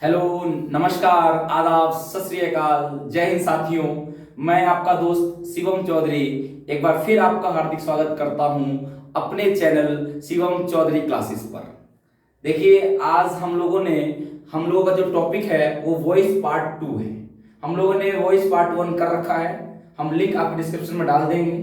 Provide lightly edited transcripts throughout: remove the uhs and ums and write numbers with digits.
Hello, नमस्कार, आदाब, सत श्री अकाल, जय हिंद साथियों। मैं आपका दोस्त शिवम चौधरी एक बार फिर आपका हार्दिक स्वागत करता हूं अपने चैनल शिवम चौधरी क्लासेस पर। देखिए, आज हम लोगों का जो टॉपिक है वो वॉइस पार्ट 2 है। हम लोगों ने वॉइस पार्ट 1 कर रखा है। हम लिंक आपको डिस्क्रिप्शन में डाल देंगे,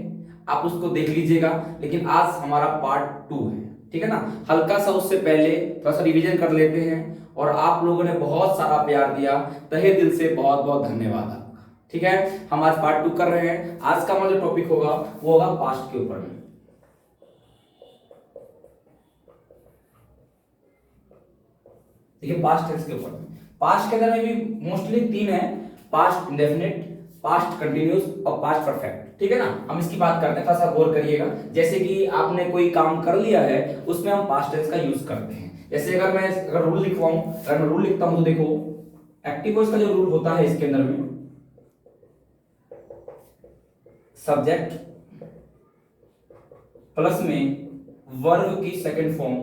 आप उसको देख लीजिएगा। लेकिन आज हमारा पार्ट 2 है, ठीक है ना। हल्का सा उससे पहले थोड़ा सा रिवीजन कर लेते हैं। और आप लोगों ने बहुत सारा प्यार दिया, तहे दिल से बहुत बहुत धन्यवाद आपका। ठीक है, हम आज पार्ट 2 कर रहे हैं। आज का हमारा जो टॉपिक होगा वो होगा पास्ट के ऊपर में। देखिए, पास्ट टेंस के ऊपर में, पास्ट के अंदर में भी मोस्टली 3 है: पास्ट इंडेफिनिट, पास्ट कंटिन्यूस और पास्ट परफेक्ट। ठीक है ना। हम इसकी बात करते हैं, थोड़ा सा गौर करिएगा। जैसे कि आपने कोई काम कर लिया है, उसमें हम पास्ट टेंस का यूज करते हैं। जैसे अगर रूल लिखवाऊं, अगर मैं रूल लिखता हूं तो देखो, एक्टिव वॉइस का जो रूल होता है इसके अंदर में, सब्जेक्ट प्लस में वर्ब की सेकंड फॉर्म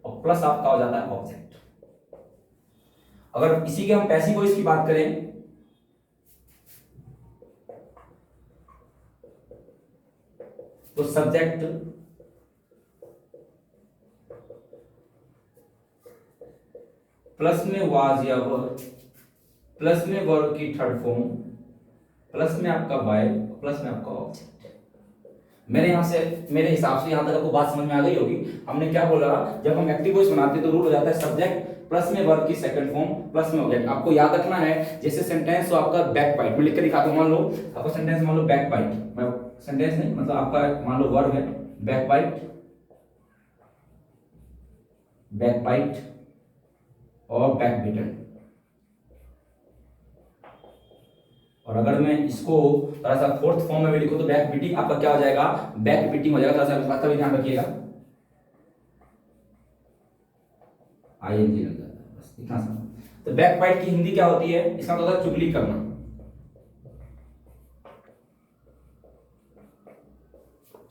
और प्लस आपका हो जाता है ऑब्जेक्ट। अगर इसी के हम पैसिव वॉइस की बात करें, तो सब्जेक्ट प्लस में वाज या वर, प्लस में वर्ब की थर्ड फॉर्म, प्लस में आपका बाय, प्लस में आपका ऑब्जेक्ट। मेरे हिसाब से यहां तक आपको बात समझ में आ गई होगी। हमने क्या बोला, जब हम एक्टिव वॉइस बनाते हैं तो रूल हो जाता है सब्जेक्ट प्लस में वर्ब की सेकंड फॉर्म प्लस में ऑब्जेक्ट। आपको याद रखना है, जैसे सेंटेंस हो आपका बैक बाइट, मैं लिख के दिखाता हूं। मान लो आपका सेंटेंस, मान लो बैक बाइट, मैं सेंटेंस नहीं मतलब आपका मान लो वर्ब है बैक बाइट, बैक बाइट और बैक बिटन। और अगर मैं इसको थोड़ा सा फोर्थ फॉर्म में भी लिखूं तो बैक बीटिंग आपका क्या हो जाएगा, बैक बीटिंग हो जाएगा। थोड़ा सा इस बात का भी ध्यान रखिएगा, आईएनजी लग जाता है, बस इतना सा। तो बैक बाइट की हिंदी क्या होती है, इसका मतलब होता है चुगली करना,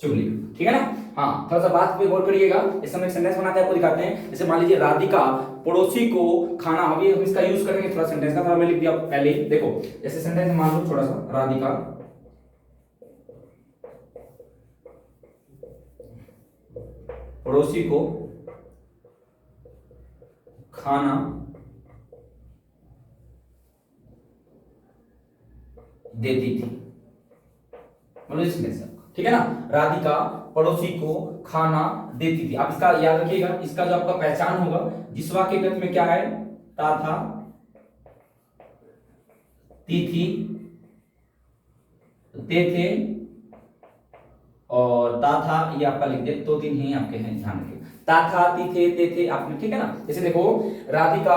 चुगली। ठीक है ना। हाँ, थोड़ा सा बात पे गौर करिएगा। इस समय एक सेंटेंस बनाते हैं, आपको दिखाते हैं। जैसे मान लीजिए, राधिका पड़ोसी को खाना, अभी हम इसका यूज करेंगे थोड़ा सेंटेंस का, थोड़ा मैं लिख दिया पहले ही। देखो, जैसे सेंटेंस मान लो थोड़ा सा, राधिका पड़ोसी को खाना देती थी, मतलब इस सेंटेंस का। ठीक है ना। राधिका पड़ोसी को खाना देती थी। आप इसका याद रखिएगा, इसका जो आपका पहचान होगा, जिस वाक्य गत में क्या है, ता था, ती थी, ते थे और ता था, ये आपका लिख दिया। 2-3 ही आपके हैं, ध्यान रखिए। ता था, ती थे, ते थे आपने। ठीक है ना। जैसे देखो, राधिका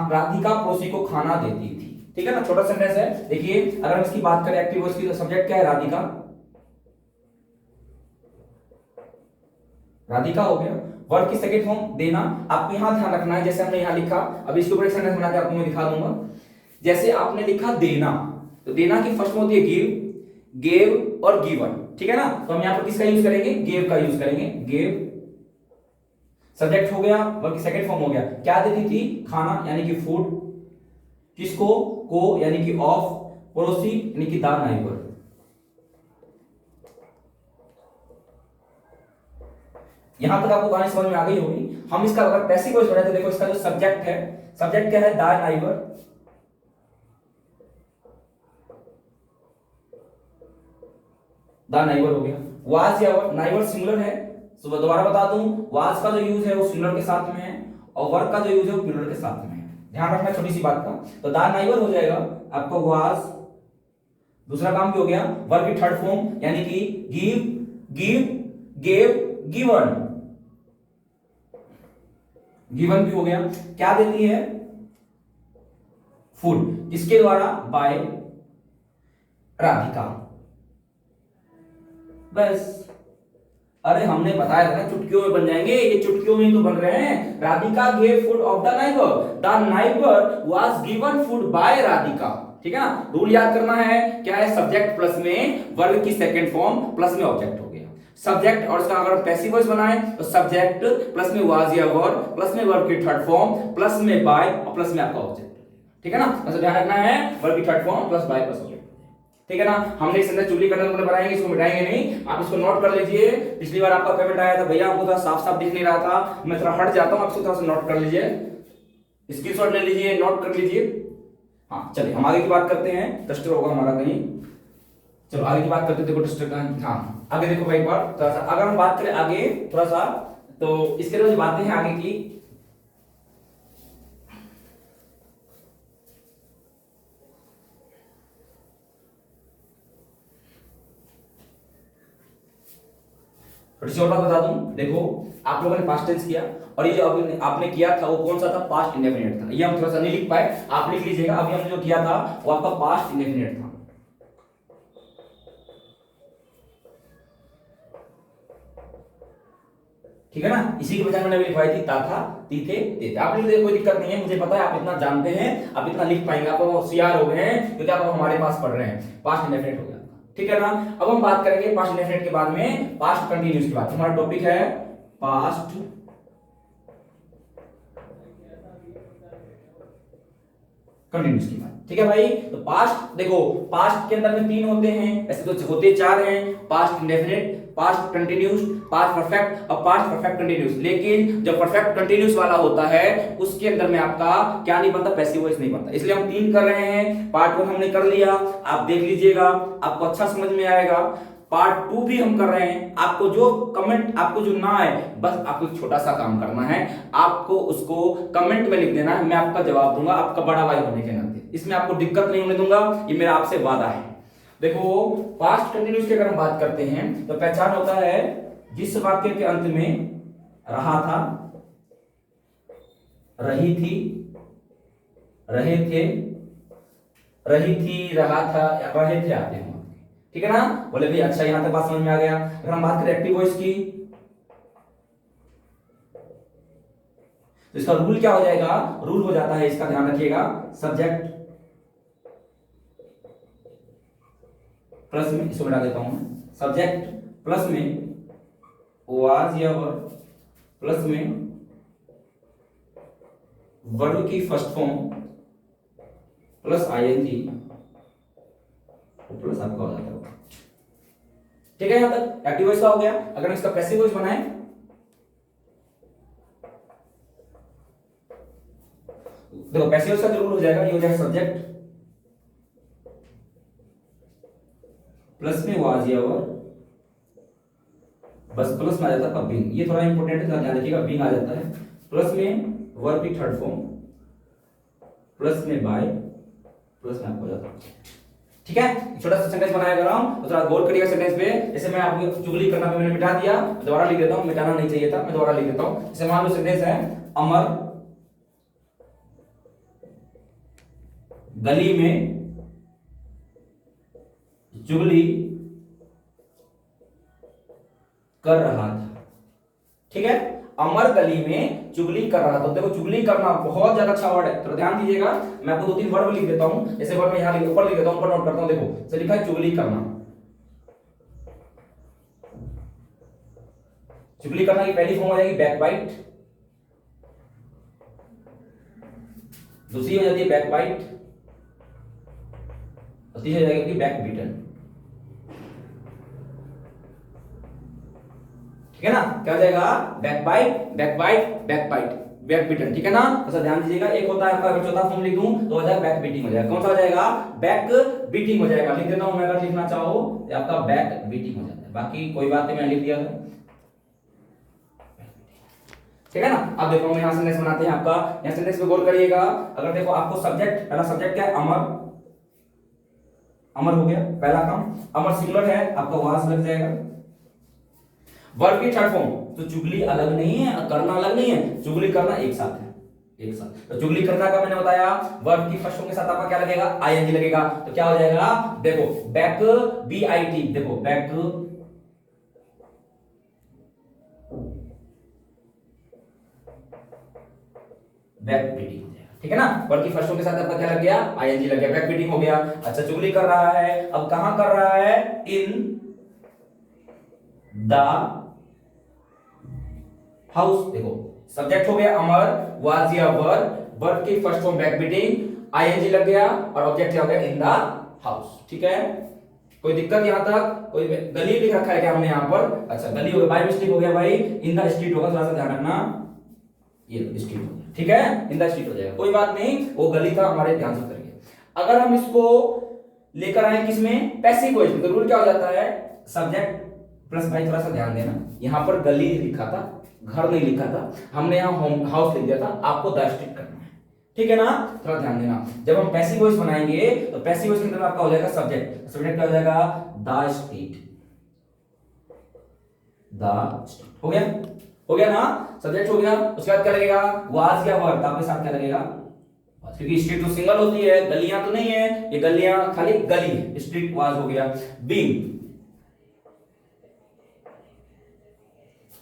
राधिका पड़ोसी को खाना देती थी। ठीक है ना, छोटा सेंटेंस है। देखिए, अगर हम इसकी बात करें एक्टिव वॉइस की, तो सब्जेक्ट क्या है, राधिका, राधिका हो गया। वर्ब की सेकंड फॉर्म देना, आपको यहां ध्यान रखना है। जैसे हमने यहां लिखा, अभी इसके ऊपर एक सेंटेंस बना के आपको मैं दिखा दूंगा। जैसे आपने लिखा देना, तो देना की फर्स्ट होती है गिव, गेव और गिवन। ठीक है ना। तो हम यहां पर किसका यूज करेंगे, गेव का यूज करेंगे। गेव सब्जेक्ट हो गया, वर्ब की सेकंड फॉर्म हो गया। क्या देती थी, खाना यानी कि फूड, किसको, को यानी कि ऑफ, पड़ोसी यानी कि द नाइबर। यहां तक आपको कहानी समझ में आ गई होगी। हम इसका अगर पैसिव वॉइस बनाते, देखो इसका जो सब्जेक्ट है, सब्जेक्ट क्या है, द नाइबर, द नाइबर हो गया। वाज या नाइबर सिंगुलर है, तो दोबारा बता दूं, वाज का जो यूज है वो सिंगुलर के साथ में है, और वर्ब का जो यूज है वो प्लूरल के साथ में है। ध्यान रखना छोटी सी बात का। तो द नाइबर हो जाएगा आपका वाज। दूसरा काम क्या हो गया, वर्ब की थर्ड फॉर्म यानी कि give, give, gave, given, given भी हो गया। क्या देती है, फूड, किसके द्वारा, बाय राधिका। बस। अरे हमने बताया था ना, चुटकियों में बन जाएंगे, ये चुटकियों में तो बन रहे हैं। Radhika gave food of the neighbour, the neighbour was given food by Radhika. ठीक है ना। रूल याद करना है, क्या है, सब्जेक्ट प्लस में वर्ब की सेकंड फॉर्म प्लस में ऑब्जेक्ट हो गया। सब्जेक्ट और इसका अगर पैसिव वॉइस बनाए तो सब्जेक्ट प्लस में वाज या वर प्लस में वर्ब की थर्ड फॉर्म प्लस में बाय और प्लस में आपका ऑब्जेक्ट। ठीक है ना, मतलब ध्यान रखना है वर्ब की third form plus by plus object. ठीक है ना, हमने इसके अंदर चुगली करना बनाएंगे, इसको मिटाएंगे नहीं, आप इसको नोट कर लीजिए। पिछली बार आपका कमेंट आया था भैया हमको थोड़ा साफ साफ दिख नहीं रहा था, मैं थोड़ा हट जाता हूं, आप इसको थोड़ा सा नोट कर लीजिए, स्क्रीनशॉट ले लीजिए, नोट कर लीजिए। हाँ चलिए हम आगे की बात करते हैं। डस्टर होगा हमारा कहीं, चलो आगे की बात करते हैं। देखो डस्टर का, हाँ आगे देखो भाई बार थोड़ा सा अगर हम बात करें आगे थोड़ा सा, तो इसके लिए जो बातें हैं आगे की, थोड़ी सी और बात बता दूं। देखो आप लोगों ने पास्ट टेंस किया और ये जो अभी आपने किया था वो कौन सा था, पास्ट इंडेफिनिट था। ये हम थोड़ा सा नहीं लिख पाए, आप लिख लीजिएगा। अभी हमने जो किया था वो आपका पास्ट इंडेफिनिट था। ठीक है ना, इसी की वजह मैंने लिखवाई थी ता था, ती थे, ते थे। आप लिख दे, कोई दिक्कत नहीं है, मुझे पता है आप इतना जानते हैं, आप इतना लिख पाएंगे, आप होशियार हो गए हैं क्योंकि आप हमारे पास पढ़ रहे हैं। पास्ट इंडेफिनिट हो गया, ठीक है ना। अब हम बात करेंगे पास्ट इंडेफिनिट के बाद में पास्ट कंटीन्यूअस की बात। हमारा टॉपिक है पास्ट कंटीन्यूअस की बात। ठीक है भाई, तो पास्ट देखो, पास्ट के अंदर में तीन होते हैं, ऐसे तो होते चार हैं, past indefinite, past continuous, past perfect और पास्ट परफेक्ट कंटीन्यूअस। लेकिन जब परफेक्ट कंटीन्यूअस वाला होता है उसके अंदर में आपका क्या नहीं बनता, पैसिव वॉइस नहीं बनता। इसलिए हम तीन कर रहे हैं। पार्ट 1 हमने कर लिया, आप देख लीजिएगा, आपको अच्छा समझ में आएगा। पार्ट 2 भी हम कर रहे हैं। आपको जो कमेंट, आपको जो ना आए, बस आपको एक छोटा सा काम करना है, आपको उसको कमेंट में लिख देना है, मैं आपका जवाब दूंगा, आपका बड़ा भाई होने के नाते इसमें आपको दिक्कत नहीं होने दूंगा, ये मेरा आपसे वादा है। देखो पास्ट कंटीन्यूअस की अगर हम बात करते हैं तो पहचान होता है जिस वाक्य के अंत में रहा था, रही थी, रहे थे, रही थी, रहा था, रहे थे आते हैं। ठीक है ना, बोले भाई अच्छा यहां तक बात समझ में आ गया। अगर हम बात करें एक्टिव वॉइस की तो इसका रूल क्या हो जाएगा, रूल हो जाता है, इसका ध्यान रखिएगा, सब्जेक्ट प्लस में, इसको मिटा देता हूं, सब्जेक्ट प्लस में वाज या वर प्लस में वर्ब की first form plus ING plus आपका हो जाता है। ठीक है, यहां तक एक्टिव वॉइस का हो गया। अगर इसका पैसिव वॉइस बनाए, देखो पैसिव वॉइस का रूल हो जाएगा, ये हो जाएगा सब्जेक्ट प्लस में वाज या वर, बस प्लस में आ जाता है बीइंग। ये थोड़ा इंपॉर्टेंट है, ध्यान रखिएगा, बीइंग आ जाता है, प्लस में वर्ब की थर्ड फॉर्म प्लस में बाय प्लस में आपको हो जाता है। ठीक है, छोटा सा सेंटेंस बनाया कर रहा हूं, तो थोड़ा गौर करिएगा सेंटेंस पे। जैसे मैं आपको चुगली करना पे मैंने मिटा दिया, दोबारा लिख देता हूं, मिटाना नहीं चाहिए था, मैं दोबारा लिख देता हूं। जैसे मान लो सेंटेंस है, अमर गली में चुगली कर रहा था। ठीक है, अमर गली में चुगली कर रहा था। देखो चुगली करना बहुत ज्यादा अच्छा वर्ड है, तो ध्यान दीजिएगा। मैं आपको 2-3 वर्ड लिख देता हूं, जैसे वर्ड मैं यहां ऊपर लिख देता हूं, ऊपर नोट करता हूं। देखो जैसे लिखा है चुगली करना। चुगली करना की पहली फॉर्म हो जाएगी बैकबाइट, दूसरी हो जाती है बैकबाइट, और तीसरी हो जाएगी बैक बीटन। ठीक है ना, क्या हो जाएगा, backbite, backbite, backbite, back beaten. ठीक है ना, तो ध्यान दीजिएगा। एक होता है आपका, अगर चौथा फॉर्म लिख दूं तो हो जाएगा बैक बीटिंग हो जाएगा। कौन सा हो जाएगा, बैक बीटिंग हो जाएगा। लिख देता हूं मैं, अगर लिखना चाहो तो आपका बैक बीटिंग हो जाता है, बाकी कोई बात नहीं, मैंने लिख दिया था। ठीक है ना, अब देखो हम यहां सेंटेंस बनाते हैं आपका, यहां सेंटेंस पे गौर करिएगा। अगर देखो आपको सब्जेक्ट, पहला सब्जेक्ट क्या है, अमर, अमर हो गया पहला काम, अमर सिंगुलर है, आपका वाज लग जाएगा। वर्ब की थर्ड फॉर्म, तो चुगली अलग नहीं है, करना अलग नहीं है, चुगली करना एक साथ है, एक साथ। तो चुगली करना का मैंने बताया, वर्ब की फर्स्ट फॉर्म के साथ आपका क्या लगेगा, आईएनजी लगेगा। तो क्या हो जाएगा, देखो बैक बीआईटी, देखो बैक बैक बीटिंग हो जाएगा। ठीक है ना, वर्ब की फर्स्ट फॉर्म के साथ आपका क्या लग गया, आईएनजी लग गया, बैक बीटिंग हो गया। अच्छा चुगली कर रहा है, अब कहां कर रहा है, इन द हाउस। देखो सब्जेक्ट हो गया अमर, वाज या वर, वर्ब की first form back beating, ING लग गया और ऑब्जेक्ट क्या हो गया इन द हाउस। ठीक है, कोई दिक्कत यहां तक? कोई गली लिख रखा है क्या हमने यहां पर? अच्छा गली हो गया, बाय मिस्टेक हो गया भाई, इन द स्ट्रीट होगा, थोड़ा सा ध्यान रखना, ये स्ट्रीट हो गया। ठीक है, इन द स्ट्रीट हो जाएगा, कोई बात नहीं, वो गली था, हमारे ध्यान से उतर गया। अगर हम इसको लेकर आए किसमें? पैसिव वॉइस में, तो रूल क्या हो जाता है? सब्जेक्ट प्लस, भाई थोड़ा सा ध्यान देना, यहां पर गली लिखा था, घर नहीं लिखा था, हमने यहां होम हाउस लिख दिया था, आपको द स्ट्रीट करना है। ठीक है ना, थोड़ा ध्यान देना। जब हम पैसिव वॉइस बनाएंगे तो पैसिव वॉइस के अंदर आपका हो जाएगा सब्जेक्ट, सब्जेक्ट क्या हो जाएगा? The street, the street. हो गया, हो गया ना, सब्जेक्ट हो गया। उसके बाद क्या लगेगा? वाज या वर, आपके साथ क्या लगेगा? क्योंकि स्ट्रीट तो सिंगल होती है, गलियां तो नहीं है, ये गलियां खाली गली है, स्ट्रीट वाज हो गया। बीइंग,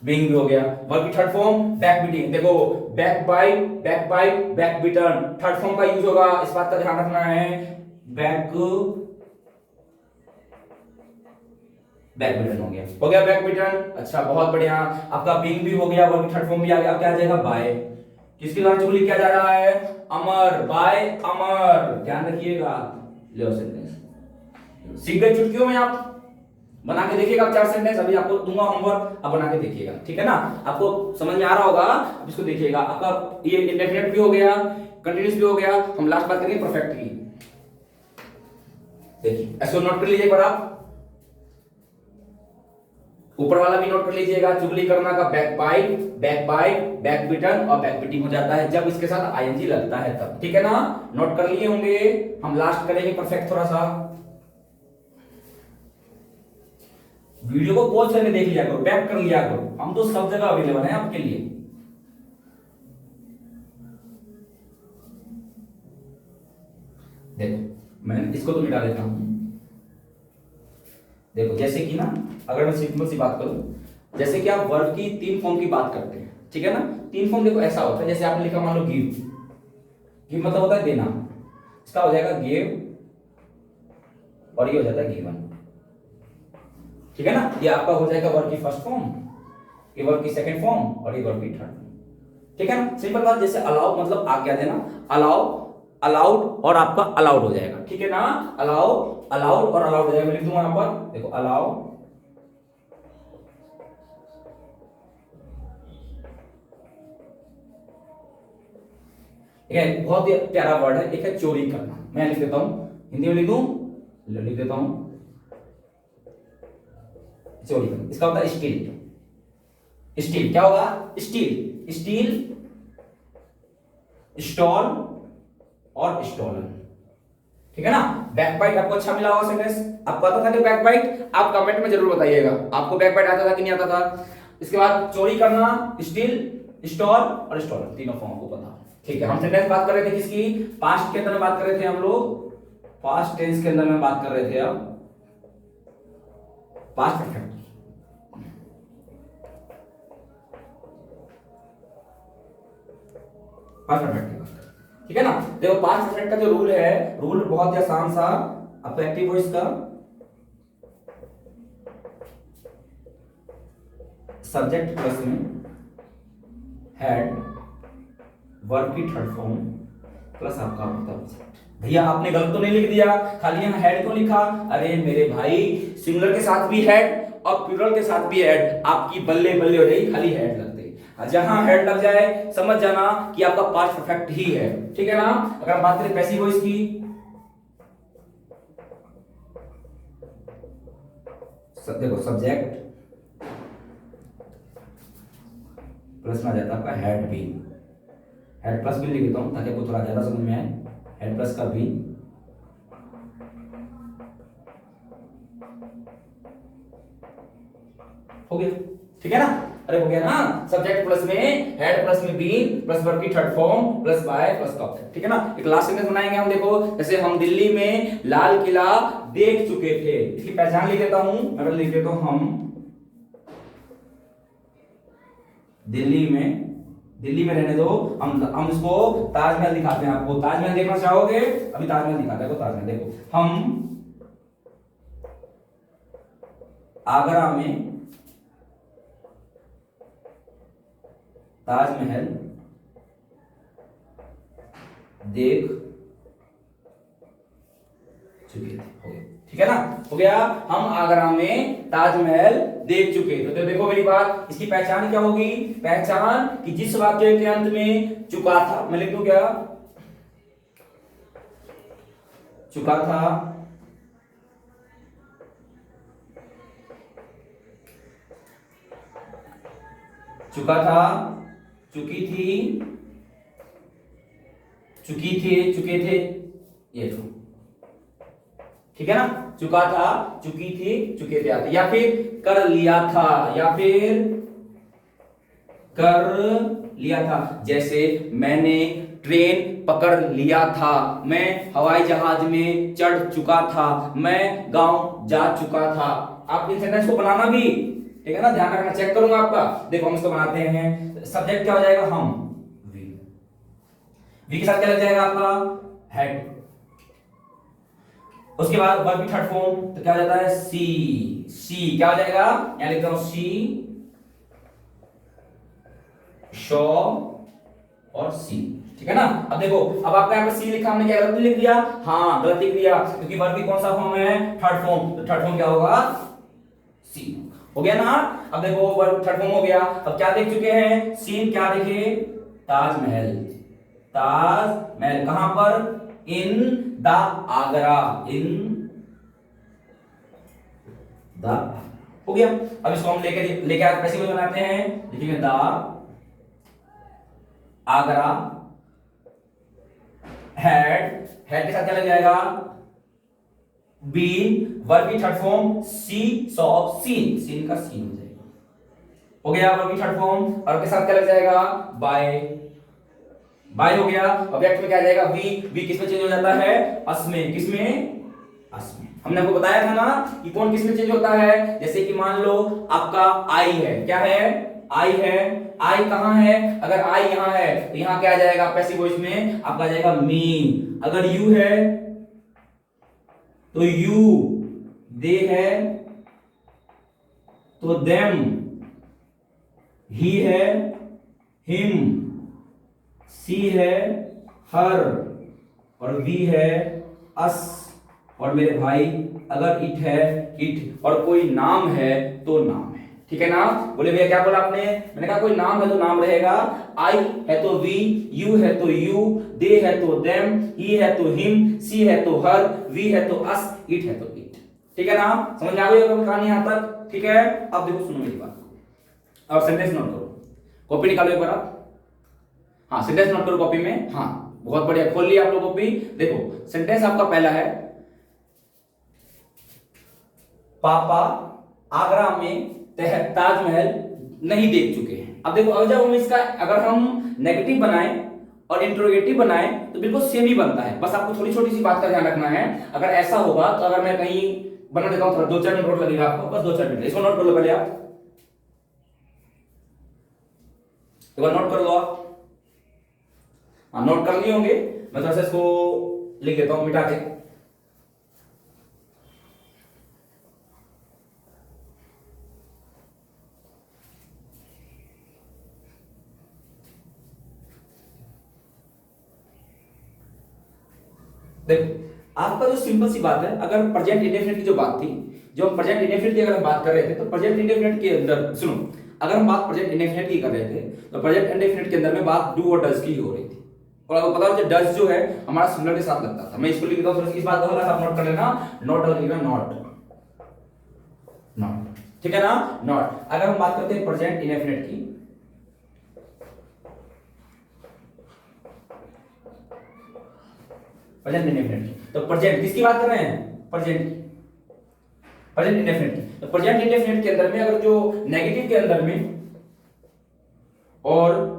बीइंग भी हो गया। वर्ब की थर्ड फॉर्म बैक बीटिंग, देखो back bite, back bite, back beaten, third form का यूज होगा, इस बात का ध्यान रखना है। बैक, बैक बीटन हो गया, हो गया बैक बीटन। अच्छा बहुत बढ़िया, आपका बीइंग भी हो गया, वर्ब की थर्ड फॉर्म भी आ गया। अब क्या आ जाएगा? बाय। किसके द्वारा चुगली किया जा रहा है? अमर, बाय अमर, ध्यान रखिएगा। लो सेंटेंस सीख गए चुटकियों में, आप बना के देखिएगा। आप 4 सेंटेंस अभी आपको दूंगा होमवर्क, आप बना के देखिएगा। ठीक है ना, आपको समझ में आ रहा होगा, अब इसको देखिएगा। आपका ये इंडेफिनिट भी हो गया, कंटीन्यूअस भी हो गया। हम लास्ट बात करेंगे परफेक्ट की। देखिए ऐसे नोट कर लीजिए एक बार, आप ऊपर वाला भी नोट कर लीजिएगा। चुगली करना का back bite, back bite, back beaten और बैक बीटिंग हो जाता है जब इसके साथ आईएनजी लगता है तब। ठीक है ना, नोट कर लिए होंगे। हम लास्ट करेंगे परफेक्ट। थोड़ा सा वीडियो को पॉज करके देख लिया करो, बैक कर लिया करो, हम तो सब जगह अवेलेबल हैं आपके लिए। देखो मैं इसको तो मिटा देता हूं। देखो जैसे कि ना, अगर मैं सिंपल सी बात करूं, जैसे कि आप वर्ब की 3 फॉर्म की बात करते हैं, ठीक है ना। 3 फॉर्म देखो ऐसा होता है, जैसे आपने लिखा मान लो गिव, गिव मतलब होता है देना, इसका हो जाएगा गिव और ये हो जाता है गिवन। ठीक है ना, ये आपका हो जाएगा वर्ब की फर्स्ट फॉर्म, ये वर्ब की सेकंड फॉर्म और ये वर्ब की थर्ड फॉर्म। ठीक है ना, सिंपल बात। जैसे अलाउ मतलब आज्ञा देना, अलाउ, अलाउड और आपका अलाउड हो जाएगा। ठीक है ना, अलाउ, अलाउड और अलाउड हो जाएगा। मैं लिख दूंगा यहां पर, देखो अलाउ, ठीक है, बहुत ही प्यारा वर्ड है। एक है चोरी करना, मैं लिख देता हूं, हिंदी में लिख दूं, लिख देता हूं चोरी करना। इसका होता है स्टील, स्टील क्या होगा? स्टील, स्टील, स्टॉल और स्टॉलन। ठीक है ना, बैकबाइट आपको अच्छा मिला होगा सेंटेंस, आपको आता था कि बैकबाइट? आप कमेंट में जरूर बताइएगा आपको बैकबाइट आता था कि नहीं आता था। इसके बाद चोरी करना, स्टील, स्टॉल और स्टॉलन, तीनों फॉर्म को पता। ठीक है, हम सेंटेंस बात कर रहे थे किसकी? पास्ट के अंदर में बात कर रहे थे हम लोग, पास्ट टेंस के अंदर में बात कर रहे थे। अब पास्ट परफेक्ट, पास्ट परफेक्ट की बात करें। ठीक है ना, देखो पास्ट परफेक्ट का जो रूल है, रूल बहुत ही आसान सा। आपका एक्टिव वॉइस का सब्जेक्ट प्लस में हेड, वर्ब की थर्ड फॉर्म प्लस आपका ऑब्जेक्ट। भैया आपने गलत तो नहीं लिख दिया, खाली यहाँ हेड क्यों लिखा? अरे मेरे भाई, सिंगुलर के साथ भी हेड और प्लूरल के साथ भी हेड, आपकी बल्ले बल्ले हो जाएगी, खाली हेड लगते। जहां हेड लग जाए समझ जाना कि आपका पास्ट परफेक्ट ही है। ठीक है ना, अगर हम बात करें पैसिव वॉइस की, देखो सब्जेक्ट प्लस में आ जाता है आपका हेड बी, हेड प्लस भी लिख देता हूं ताकि आपको थोड़ा ज्यादा समझ में आए। हेड प्लस का बी, हो गया। ठीक है ना, अरे हो गया ना, सब्जेक्ट प्लस में हेड प्लस में बीन प्लस वर्ब की third form plus by plus object. ठीक है ना, एक लास्ट सेंटेंस बनाएंगे हम। देखो जैसे हम दिल्ली में लाल किला देख चुके थे, इसकी पहचान लिख देता हूं, अगर लिख देता हूं हम दिल्ली में, दिल्ली में रहने दो, हम इसको ताजमहल दिखाते हैं आपको। ताजमहल देखना चाहोगे? अभी ताजमहल दिखाते हैं, ताजमहल देखो। हम आगरा में ताजमहल देख चुके थे। हो गया, ठीक है ना, हो गया। हम आगरा में ताजमहल देख चुके थे। तो देखो मेरी बात, इसकी पहचान क्या होगी? पहचान कि जिस वाक्य के अंत में चुका था, मैं लिख दूं क्या? चुका था, चुका था, चुकी थी, चुकी थे, चुके थे, ये जो, ठीक है ना, चुका था, चुकी थी, चुके थे आते, या फिर कर लिया था, या फिर कर लिया था। जैसे मैंने ट्रेन पकड़ लिया था, मैं हवाई जहाज में चढ़ चुका था, मैं गांव जा चुका था। आप इन सेंटेंस को बनाना भी, ठीक है ना, ध्यान रखना, चेक करूंगा आपका। देखो हम इसको बनाते हैं। सब्जेक्ट क्या हो जाएगा? हम, वी के साथ क्या लग जाएगा आपका? हेड। उसके बाद वर्ब की थर्ड फॉर्म, तो क्या हो जाता है? सी। सी क्या हो जाएगा? यहां लिखता हूं सी, शो और सी, ठीक है ना। अब देखो, अब आपका यहाँ पे सी लिखा, हमने क्या गलत लिख दिया? हाँ, गलत लिख दिया, क्योंकि वर्ब की कौन सा फॉर्म है? Third form. तो थर्ड फॉर्म क्या होगा? सी। हो गया ना। अब देखो वर्ब थर्ड फॉर्म हो गया। अब क्या देख चुके हैं? सीन क्या देखे? ताजमहल। ताजमहल कहां पर? In the Agra, in the, हो गया। अब इसको हम लेके कैसे बनाते हैं? लिखेंगे द आगरा हैड, हैड के साथ क्या लग जाएगा? बीन, वर्ब की third form see, saw, seen, seen का सीन हो जाएगा। हो गया वर्ब की थर्ड फॉर्म। और के साथ क्या लग जाएगा? बाय, बाय हो गया। ऑब्जेक्ट में क्या आ जाएगा? वी किस में चेंज हो जाता है? अस में। किस में? अस में। हमने आपको बताया था ना कि कौन किस में चेंज होता है। जैसे कि मान लो आपका आई है, क्या है? आई है। आई कहां है? अगर आई यहां है तो यहां क्या आ जाएगा? पैसिव वॉइस में आपका आ जाएगा मी। अगर यू है तो यू, दे है तो देम, ही है हिम, सी है हर, और वी है अस, और मेरे भाई अगर इट है इट, और कोई नाम है तो नाम है, ठीक है ना। बोले भैया क्या बोला आपने? मैंने कहा कोई नाम है तो नाम रहेगा। आई है तो वी, यू है तो यू, दे है तो देम, ही है तो हिम, सी है तो हर, वी है तो अस, इट है तो इट, ठीक है ना। समझ में आ गई कहानी यहां तक? ठीक है। अब देखो सुनो मेरी बात, अब सेंटेंस नोट करो, कॉपी निकालो एक बार आप। हाँ, सेंटेंस नोट करो कॉपी में। हाँ, बहुत बढ़िया, खोल लिया आप लोग कॉपी। देखो सेंटेंस आपका पहला है, पापा आगरा में ताजमहल नहीं देख चुके हैं। अब देखो, अगर जब हम इसका अगर हम नेगेटिव बनाएं और इंट्रोगेटिव बनाएं तो बिल्कुल सेम ही बनता है। बस आपको थोड़ी छोटी सी बात का ध्यान रखना है। अगर ऐसा होगा तो अगर मैं कहीं बना देता हूं, थोड़ा 2-4 मिनट नोट लगेगा आपको, बस 2-4 मिनट, इसको नोट कर लो पहले आप, एक बार नोट कर लो आप। हाँ, नोट कर लिए होंगे। मैं थोड़ा सा इसको लिख देता हूं मिटा के। देखो आपका जो सिंपल सी बात है, अगर प्रेजेंट इंडेफिनिट की जो बात थी, जो हम प्रेजेंट इंडेफिनिट की अगर हम बात कर रहे थे, तो प्रेजेंट इंडेफिनिट के अंदर सुनो, अगर हम बात प्रेजेंट इंडेफिनिट की कर रहे थे तो प्रेजेंट इंडेफिनिट के अंदर में बात डू और डज की हो रही थी। और आपको पता है डज जो है हमारा सिंगुलर के साथ लगता था। मैं इसको लिख देता हूं, इस बात को हल्का सा नोट कर लेना, नॉट लिखना, नॉट, नॉट, ठीक है ना, नॉट। अगर हम बात करते हैं प्रेजेंट इंडेफिनिट की, प्रेजेंट इंडेफिनिट, तो प्रेजेंट किसकी बात कर रहे हैं? Present, present indefinite. तो प्रेजेंट इंडेफिनिट के अंदर में अगर जो नेगेटिव के अंदर में और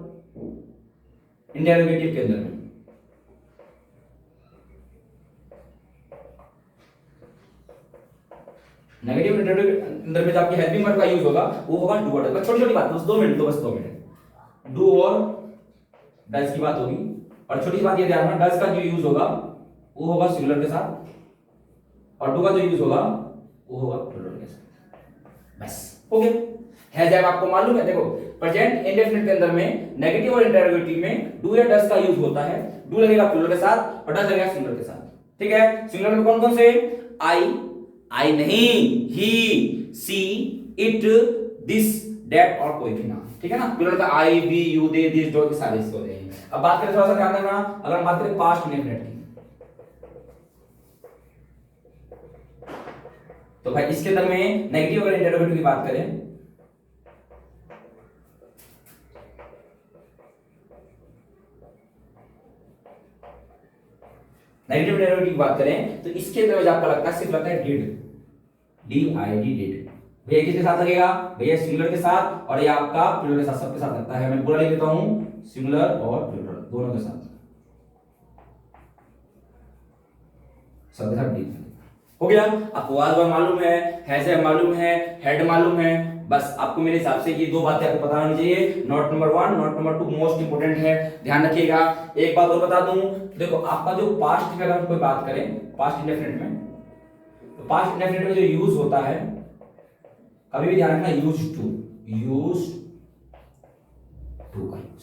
इंडेरोगेटिव के अंदर में, नेगेटिव अंदर में जो आपकी हेल्पिंग वर्ब का यूज होगा वो होगा डू और डज। छोटी छोटी बात, बस 2 मिनट, तो बस 2 मिनट, डू और डज की बात होगी। और छोटी बात ये ध्यान रखना, डज का जो यूज होगा वो होगा सिंगुलर के साथ, और डू का जो यूज होगा वो होगा प्लूरल के साथ। बस हो गया है। जब आपको मालूम है, देखो प्रेजेंट इंडेफिनिट के अंदर में नेगेटिव और इंटरोगेटिव में डू या डस का यूज होता है। डू लगेगा प्लूरल के साथ और डस लगेगा सिंगुलर के साथ। ठीक है, सिंगुलर में कौन कौन से? आई नहीं, he, she, it, this, that और कोई भी ना। ठीक है ना, प्लूरल का I, we, you, they, this, that सारे इसके होते हैं। अब बात करें, थोड़ा सा ध्यान देना, अगर हम बात करें पास्ट इंडेफिनिट की, तो भाई इसके अंदर में नेगेटिव और इंटरोगेटिव की बात करें, नेगेटिव इंटरोगेटिव की बात करें तो इसके अंदर आपका लगता है, सिर्फ लगता है डिड, DID, डिड। भैया किसके साथ लगेगा? भैया सिंगुलर के साथ, और ये आपका प्लूरल के साथ, सबके साथ लगता है। मैं पूरा लिख देता हूं, सिंगुलर और प्लूरल दोनों के साथ, सबके साथ डिड हो गया। आपको वाज वर्ब मालूम है, हैज है मालूम है, हेड मालूम है। बस आपको मेरे हिसाब से ये दो बातें आपको पता होनी चाहिए। Note number 1, note number 2 most important है, ध्यान रखिएगा। एक बात और बता दूं, देखो आपका जो पास्ट में अगर हम कोई बात करें, पास्ट इंडेफिनिट में, तो पास्ट इंडेफिनिट में जो यूज होता है, कभी भी ध्यान रखना, यूज्ड टू का यूज।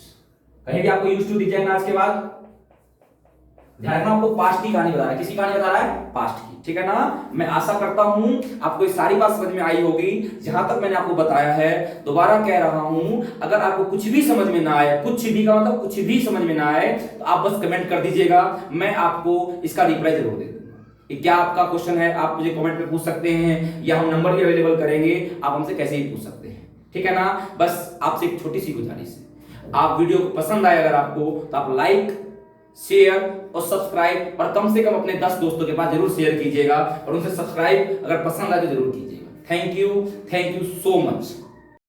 कहीं भी आपको यूज्ड टू दिख जाएगा आज के बाद, ध्यान रखना, आपको पास्ट की कहानी बता रहा है। किसी कहानी बता रहा है? पास्ट की। ठीक है ना, मैं आशा करता हूं आपको ये सारी बात समझ में आई होगी। जहां तक मैंने आपको बताया है, दोबारा कह रहा हूं, अगर आपको कुछ भी समझ में ना आए, कुछ भी का मतलब कुछ भी समझ में ना आए, तो आप बस कमेंट कर दीजिएगा, मैं आपको इसका रिप्लाई जरूर दे दूंगा। क्या आपका क्वेश्चन है, आप मुझे कमेंट में पूछ सकते हैं, या हम नंबर भी अवेलेबल करेंगे, आप हमसे कैसे ही पूछ सकते हैं। ठीक है ना, बस आपसे एक छोटी सी गुजारिश है, आप वीडियो को पसंद आए अगर आपको, तो आप लाइक, शेयर और सब्सक्राइब, और कम से कम अपने 10 दोस्तों के पास जरूर शेयर कीजिएगा, और उनसे सब्सक्राइब अगर पसंद आए तो जरूर कीजिएगा। Thank you so much.